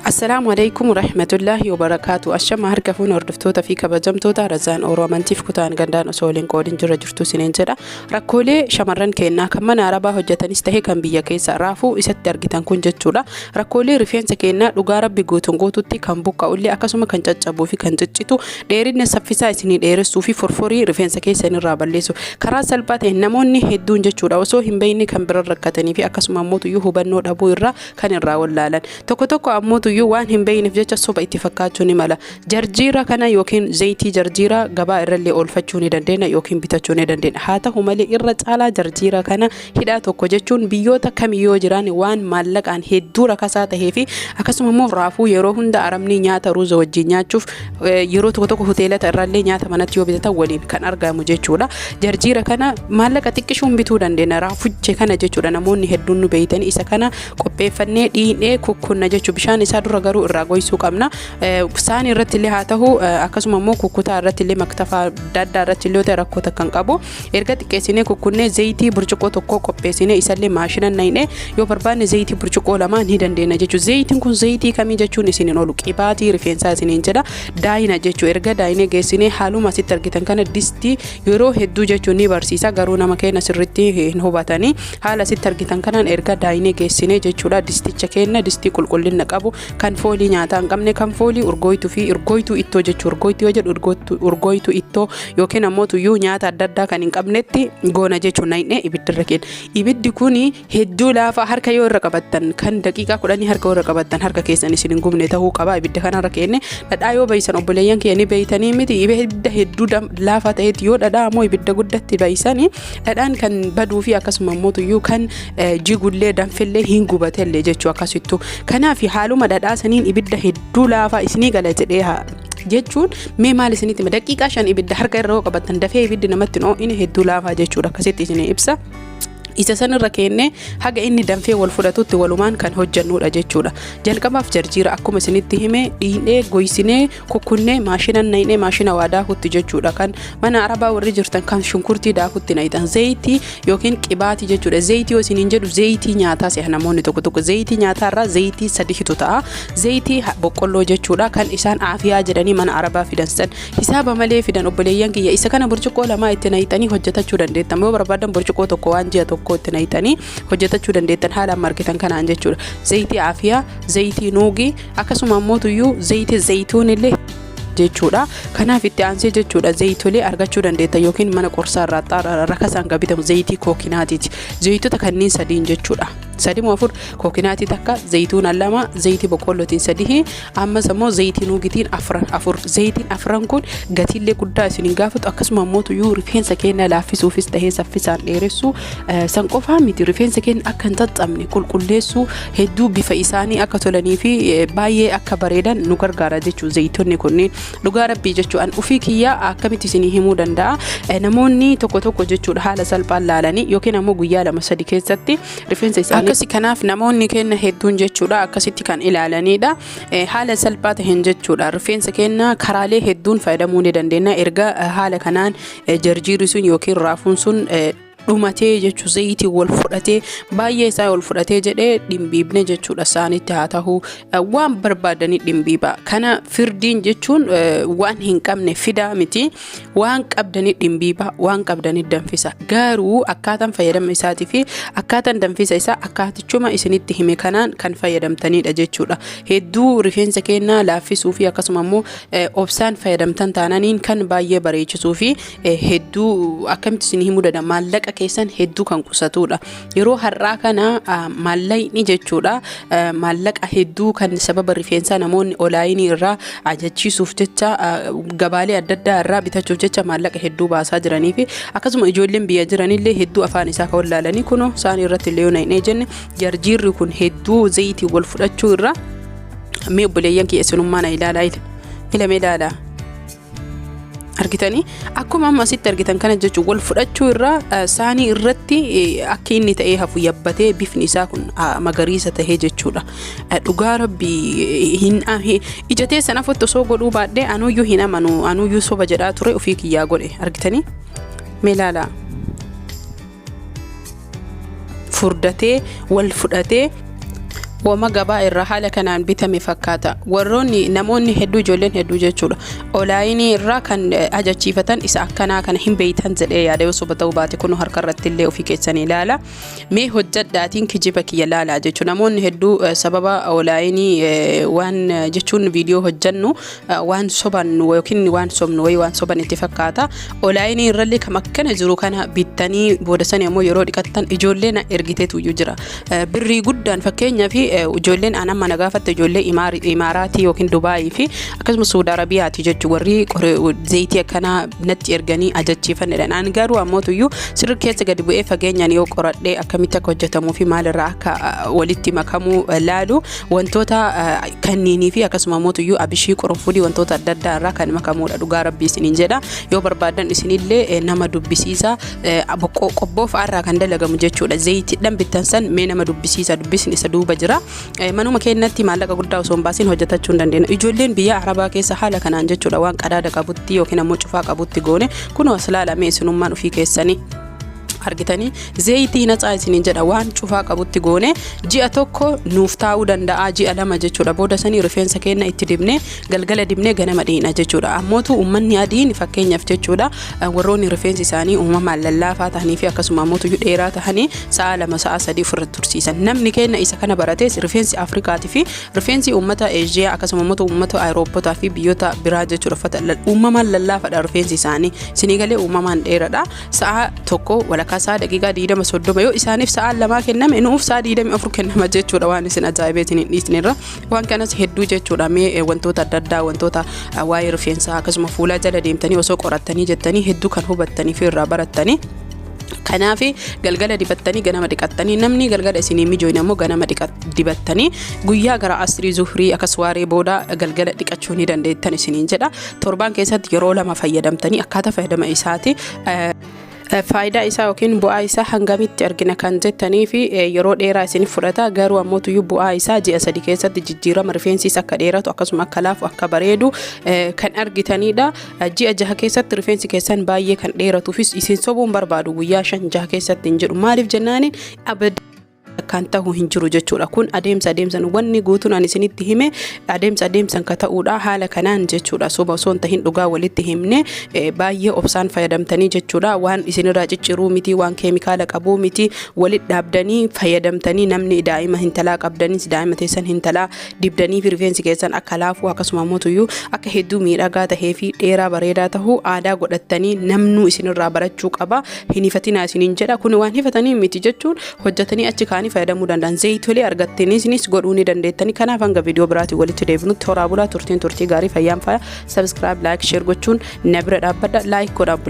السلام عليكم ورحمة الله وبركاته. أشما هركفون وردفتوتا في كبجمتوتا رزان أورو منتيف كتان غندان أسولين قولين جرجرتو سنين جدا ركولي شمرن كينا كمان عربا هجتان استهي كان بيا كيسا رافو إسات ترغتان كون جتشولا ركولي رفيانسا كينا لغارب بيغوتون غوتوتي كان بوكا أولي أكاسوما كان جتشابو في كان جتشتو ديرين نسفيسا إسني ديرسو في فرفوري رفيانسا كيسا نراباليسو كرا سلباتي نموني هدون جتشولا وسو همبيني كان برر ركتاني في أكاسوما موتو يوهو بنو دابو إرا كان الراول لالان توكو أموتو waan hin beeyneef jecha soba itti fakkaachuu ni mala. Jarjiira kana yookiin zayitii jarjiira gabaa irrallee oolfachuu ni dandeenya yookiin bitachuu ni dandeenya. Haa ta'u malee irra caalaa jarjiira kana hidhaa tokko jechuun biyyoota kamiyyoo jiran waan maallaqaan hedduu rakasaa tahee fi akkasuma immoo raafuu yeroo hunda aramni nyaata ruuza wajjin nyaachuuf yeroo tokko hoteelota irrallee nyaata manatti yoo bitatan waliin kan argamu jechuudha. Jarjiira kana maallaqa xiqqishuun bituu dandeenya. Raafuche kana jechuudha namoonni hedduun nu beeytan isa kana qopheeffannee dhiinee kukkunna jechuudha. Bishaan isaa dura garuu irraa goysuu qabna. Saanii irratti illee haa ta'u akkasuma immoo kukkutaa irratti illee maktafa daddaa irratti illee rakkoota kan qabu. Erga xiqqeessinee kukkunnee zayitii burcuqoo tokko qopheessinee isallee maashina nayinee yoo barbaanne zayitii burcuqoo lama ni dandeenya jechuudha. Zayitiin kun zayitii kamii jechuun isiniin oolu qibaatii rifeensaa isiniin jedha. Daayina jechuudha. Erga daayinee geessinee haaluma asitti argitan kana distii yeroo hedduu jechuun ni barsiisa garuu nama keenya sirriitti hin hubatanii haala asitti argitan kanaan erga daayinee geessinee jechuudha. Disticha keenya distii qulqullina qabu kan foolii nyaataa hin qabne kan foolii urgooytuu fi urgooytuu ittoo jechuudha. Urgooytuu yoo jedhu urgooytuu ittoo yookiin ammoo tuyyuu nyaata adda addaa kan hin qabnetti goona jechuudha. Nayinee ibiddirra kenna. Ibiddi kuni hedduu laafaa harka yoo irra qabattan kan daqiiqaa 10 harka irra qabattan harka keessan isin hin gubne ta'uu qaba. Ibidda kanarra kenne dhadhaa yoo baysan obboleeyyan keenya beeytanii miti ibidda hedduu laafaa ta'eeti yoo dhadhaa ammoo ibidda guddatti baysanii dhadhaan kan baduu fi akkasuma ammoo tuyyuu kan jigullee danfillee hin gubatellee jechuudha akkasittu. Kanaaf haaluma dhadhaa saniin ibidda hedduu laafaa isinii gala jedhee jechuun mee maal isinitti daqiiqaa 5 ibidda harka irra qabattan dafee ibiddi namatti inni hedduu laafaa jechuudha akkasitti isinii ibsa. Isa sanirra kenne haga inni danfee wal fudhatutti walumaan kan hojjannuudha jechuudha. Jalqabaaf jarjiira akkuma isinitti hime dhiinee goysinee kukkunnee maashina nayinee maashina waa daakutti jechuudha. Kan mana arabaa warri jirtan kan shunkurtii daakutti nayitan zayitii yookiin qibaatii jechuudha. Zayitii yoo isiniin jedhu zayitii nyaataa seha namoonni tokko zayitii nyaataarraa zayitii sadiitu ta'a. Zayitii boqqolloo jechuudha kan isaan aafiyaa jedhanii mana arabaa fidansan hisaaba malee fidan obboleeyyan kiyya isa kana burcuqoo lamaa itti nayitanii hojjetachuu dandeettan. Yoo barbaadan burcuqoo tokko waan ji'a tokko itti nayitanii hojjetachuu dandeettan haala margitan kanaan jechuudha. Zayitii aafiyaa, zayitii nuugii akkasuma ammoo tuyyuu zayitii zayituun illee jechuudha. Kanaaf itti aansee jechuudha zayitolee argachuu dandeettan yookiin mana qorsaa irraa rakasaan gabitamu zayitii kookinaatiiti. Zayitoota kanneen sadiin jechuudha. Sadi moo afur kookinaati takka zayituuna lama zayitii boqqollootiin sadii ammas ammoo zayitii nuugitiin afur zayitiin afran kun gatiillee guddaa isin gaafatu akkasuma ammoo tuyyuu rifeensa keenya laaffisuufis tahee saffisaan dheeressuu san qofaa miti rifeensa keenya akka hin xaxxamne qulqulleessuu hedduu bifa isaanii akka tolanii fi baay'ee akka bareedan nu gargaara jechuudha. Zayitoonni kunneen dhugaa rabbii jechuudhaan ufii kiyyaa akkamitti isin himuu danda'a. Namoonni tokko jechuudha haala salphaan laalanii yookiin ammoo guyyaa 2-3 keessatti rifeensa isaanii akkasi kanaaf namoonni keenya hedduun jechuudha akkasitti kan ilaalanidha. Haala salphaa ta'een jechuudha rifeensa keenya karaalee hedduun fayyadamuu ni dandeenya. Erga haala kanaan jarjiirri sun yookiin raafuun sun dhumatee jechuudha zayitii wal fudhatee baay'ee isaa wal fudhatee jedhee dhimbiibne jechuudha. Saanitti haa ta'u waan barbaadanii dhimbiiba. Kana firdiin jechuun waan hin qabne fidaa miti waan qabdanii dhimbiiba waan qabdanii danfisa. Garuu akkaataan fayyadama isaatii fi akkaataan danfisa isaa akkaatichuma isinitti hime kanaan kan fayyadamtanidha jechuudha. Hedduu rifeensa keenya laaffisuu fi akkasuma immoo obsaan fayyadamtan taananiin kan baay'ee bareechisuu fi hedduu akkamitti isin himuu danda'a maallaqa keessan hedduu kan qusatudha. Yeroo har'aa kana maallaqni jechuudha maallaqa hedduu kan sababa rifeensaa namoonni olaayinii irraa ajachiisuuf jecha gabaalee adda addaa irraa bitachuuf jecha maallaqa hedduu baasaa jiranii fi akkasuma ijoolleen biyya jiranillee hedduu afaan isaa kan wallaalanii kunoo isaanii irratti illee nayinee jenne jarjiirri kun hedduu zayitii wal fudhachuu irraa mee obboleeyyan kiyya isinummaa na ilaalaa ilame ilaalaa. Argitanii akkuma amma asitti argitan kana jechuun wal fudhachuu irraa saanii irratti akka inni ta'ee hafu yabbatee bifni isaa kun magariisa tahee jechuudha. Dhugaa rabbii hin ijatee sana foto soo godhuu baadhee anuyyuu hin amanu anuyyuu soba jedhaa ture ofii kiyyaa godhe argitanii meelaala furdatee wal fudhatee wama gabaa irra haala kanaan bitame fakkaata. Warroonni namoonni hedduu ijoolleen hedduu jechuudha olaayinii irraa kan ajachiifatan isa akkanaa kana hin beeytan jedhee yaada yoo soba ta'uu baate kun harka irratti illee ofii keessanii ilaala. Mee hojjadhaatiin kijiba kiyya ilaala jechuudha. Namoonni hedduu sababa olaayinii waan jechuun viidiyoo hojjannu waan sobannu yookiin waan sobnu way waan soban itti fakkaata. Olaayinii irrallee kam akkana jiru kana bittanii booda san immoo yeroo dhiqattan ijoolleen ergiteetu jira. Birrii guddaan fakkeenyaaf ijoolleen ana mana gaafatte ijoollee imaaraatii yookiin Dubaayii fi akkasumas Saudi Arabiyaati jechuun warri zayitii akkana natti erganii ajachiifannedha. Ani garuu ammoo sirri keessa gadi bu'ee fageenyaan yoo qoradhee akkamitti akka hojjetamuu fi maalirraa akka walitti makamuu laalu wantoota kanniinii fi akkasuma ammoo abishii qorofudii wantoota adda addaa irraa kan makamuudha. Dhugaa rabbii isiniin jedha. Yoo barbaadan isinillee nama dubbisiisa qobboof irraa kan dalagamu jechuudha. Zayitiidhaan bittan san mee nama dubbisiisa dubbisni isa duuba jira. Manuma keenyatti maallaqa guddaa osoo hin baasin hojjetachuu hin dandeenya. Ijoolleen biyya Arabaa keessa haala kanaan jechuudha waan qadaada qabutti yookiin ammoo cufaa qabutti goone kunoo aslaalamee isinummaan ofii keessanii argitanii zayitii natsaa isiniin jedha waan cufaa qabutti goone ji'a tokko nuuf taa'uu danda'a ji'a lama jechuudha. Booda sanii rifeensa keenya itti dibnee galgala dibnee ganama dhiina jechuudha. Ammootu uummanni adiin fakkeenyaaf jechuudha warroonni rifeensi isaanii uumamaan lallaafaa ta'anii fi akkasuma ammootu dheeraa ta'anii sa'a 2 sa'a 3 ofirratti tursiisan. Namni keenya isa kana baratees rifeensi Afrikaatii fi rifeensi uummata Eeshiyaa akkasuma ammootu uummata Awurooppootaa fi biyyoota biraa jechuudha uumamaan lallaafaadha rifeensi isaanii. Sinigalee uumamaan dheeraadha. Sa'a tokko kasaa daqiiqaa 20-30 yoo isaaniif sa'a 2 kenname nuuf sa'a 24 kennama jechuudha. Waan isin ajaa'ibeetiin dhiisnirra waan kanas hedduu jechuudha. Mee wantoota adda addaa wantoota waa'ee rifeensaa akkasuma fuula jala deemtanii osoo qorattanii jettanii hedduu kan hubattanii fi irraa barattanii. Kanaaf galgala dibattanii ganama dhiqattanii namni galgala isinii mijoon ammoo ganama dibattanii guyyaa gara asrii zuhrii akkasumas booda galgala dhiqachuu ni dandeettan isiniin jedha. Torbaan keessatti yeroo 2 fayyadamtanii akkaataa fayyadama isaati. Faayidaa isaa yookiin bu'aa isaa hangamitti argina kan jettanii fi yeroo dheeraa isin fudhata. Garuu ammoo bu'aa isaa ji'a 3 keessatti jijjiirama rifeensis akka dheeratu akkasuma akka laafu akka bareedu kan argitanidha. Ji'a 6 keessatti rifeensi keessan baay'ee kan dheeratuufis isin sobuun barbaadu guyyaa 5-6 keessatti hin jedhu. Maaliif jennaani kan ta'u hin jiru jechuudha. Kun adeemsan wanni guutuun ani isinitti hime adeemsan ka ta'uudha haala kanaan jechuudha. Soba osoo hin tahin dhugaa walitti himne baay'ee obsaan fayyadamtanii jechuudha. Waan isinirraa cicciruu miti waan keemikaala qabuu miti walitti dhaabdanii fayyadamtanii namni daa'ima hintalaa qabdanis daa'ima teessan hintalaa dibdanii fi rifeensi keessan akka laafu akkasuma ammoo akka hedduu miidhagaa tahee fi dheeraa bareedaa ta'uu aadaa godhattanii namnu isinirraa barachuu qaba. Hin hifatinaa isiniin jedha. Kun waan hifatanii miti jechuun hojjetanii achi kaanii fayyadamuu danda'an. Zayitolee argattaniis godhuu ni dandeettanii. Kanaaf hanga viidiyoo biraatii walitti deebinutti toraa bulaa turtii gaarii fayyaan faaya. Subscribe, like, share gochuun na bira dhaabbadha. Like godhaa.